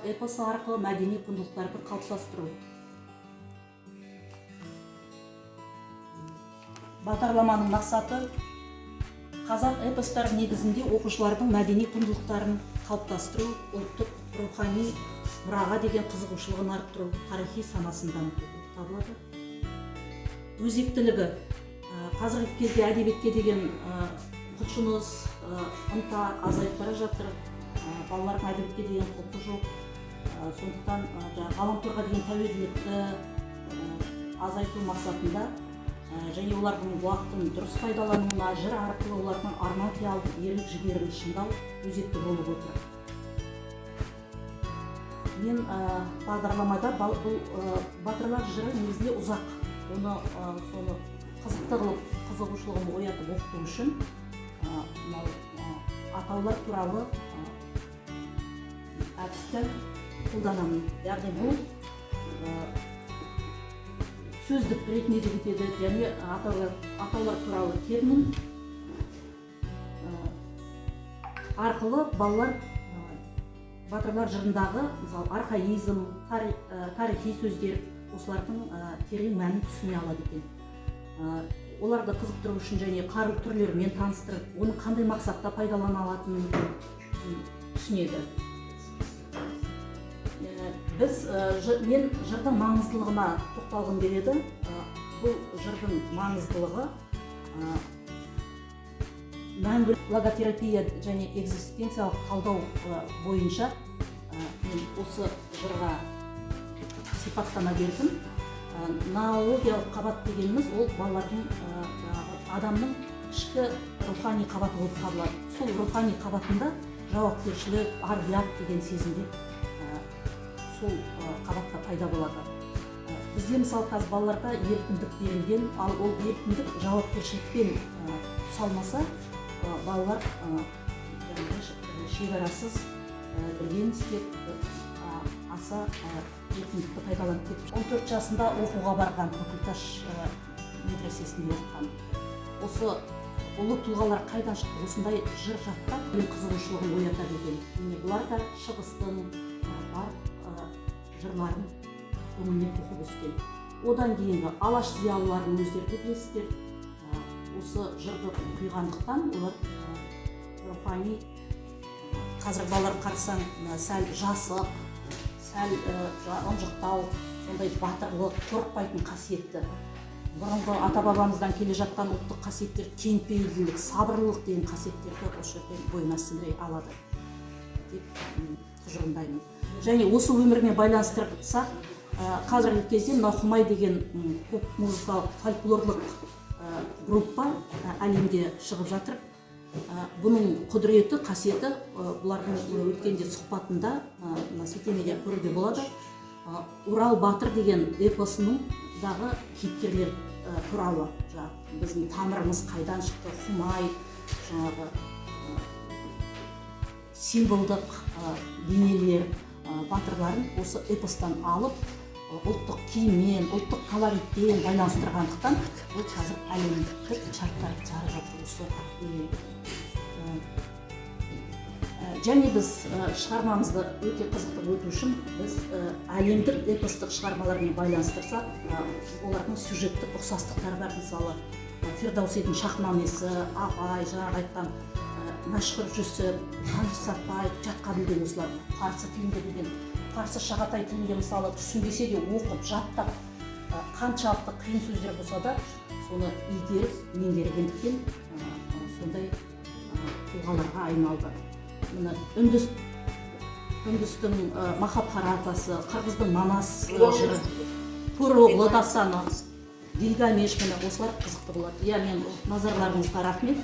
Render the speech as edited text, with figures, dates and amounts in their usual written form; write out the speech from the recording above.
эпосы арқылы мәдени құндылықтарды қалыптастыру. Бағдарламаның мақсаты қазақ эпостары негізінде оқушылардың мәдени құндылықтарын қалыптастыру, ұлттық рухани мұраға деген қызығушылығын арттыру, тарихи санасын дамыту табылады. Өзектілігі қазіргі кезде әдебиетке деген құлшыныс, ынта азайып бара жатыр. Балалардың әдебиетке деген құлқы жоқ. Сондықтан ғаламторға деген тәуелділікті азайту мақсатында және олардың уақытын дұрыс пайдалануына, жыр арқылы олардың арман қиялын, ерлік жігерін шыңдау өзекті болып отыр. Мен бағдарламада бұл батырлар жыры негізінде ұзақ. Оны соны қызықты қылып, қызығушылығын оятып оқыту үшін атаулар туралы әдісті қолданамын. Яғни бұл сөздік ретінде де кетеді, және атаулар туралы термин арқылы балалар батырлар жырындағы архаизм, тарихи сөздер осылардың терең мәнін түсіне алады екен. Оларды қызықтыру үшін және қару түрлерімен таныстырып, оны қандай мақсатта пайдалана алатынын түсінеді. Мен жырдың маңыздылығына тоқталғым келеді. Бұл жырдың маңыздылығы мәңгілік логотерапия және экзистенциялық талдау бойынша мен осы жырға сипаттама бердім. Ноологиялық қабат дегеніміз ол балалардың адамның ішкі рухани қабаты болып табылады. Сол рухани қабатында жауапкершілік, ар-ұят деген сезімде сол қабатта пайда болады. Бізде мысалы қазір балаларға еркіндік берілген, ал ол еркіндік жауапкершілікпен салмаса, балалар шекарасыз білген істеп аса еркіндікті пайдаланып кетті. 14 жасында оқуға барған, Көкіташ медресесінде оқыған. Осы ұлы тұлғалар қайдан шықты? Осындай жыр жаттап, мен қызығушылығын оятады екен. Бұлар да шығыстың бар жырларын көңіліне тоқып өскен. Одан кейінгі алаш зиялыларының өздері де білесіздер. Осы жырды құйғандықтан олар рухани, қазір балалар қарасаң сәл жасық, сәл ынжықтау, сондай батырлық, қорықпайтын қасиетті. Бұрынғы ата-бабамыздан келе жатқан ұлттық қасиеттер, кеңпейілділік, сабырлылық деген қасиеттерді осы жерден бойына сіңіре алады деп тұжырымдаймын. Және осы өмірмен байланыстырсақ, қазіргі кезде мына Құмай деген поп-музыкалық фольклорлық группа әлемде шығып жатыр. Бұның құдіреті, қасиеті бұлардың өткенде сұхбатында сілтемеде көруге болады. Урал батыр деген эпосының дағы кейіпкерлер туралы, біздің тамырымыз қайдан шықты, Құмай, символдық бейнелер, батырларын осы эпостан алып, ұлттық киіммен, ұлттық колоритпен байланыстырғандықтан бұл қазір әлемдік чарттар жарып жатыр осы. Және біз шығармамызды өте қызықты өту үшін біз әлемдік эпостық шығармалармен байланыстырсақ, олардың сюжеттік ұқсастықтары бар. Мысалы, Фирдаусидің Шахнамесі, Абай, жаңағы айтқан Мәшһүр Жүсіп, Қаныш Сәтпаев, жатқа білген осылар, парсы тілінде білген, парсы шағатай тілінде мысалы түсінбесе де оқып, жаттап, қаншалықты қиын сөздер болса да, соны игеріп, меңгергендіктен сондай тұлғаларға айналды. Үндістің Махабхаратасы, қырғыздың Манас жыры, Туроғлы дастаны, Гильгамеш, осылар қызықты болады. Мен назарларыңызға рахмет.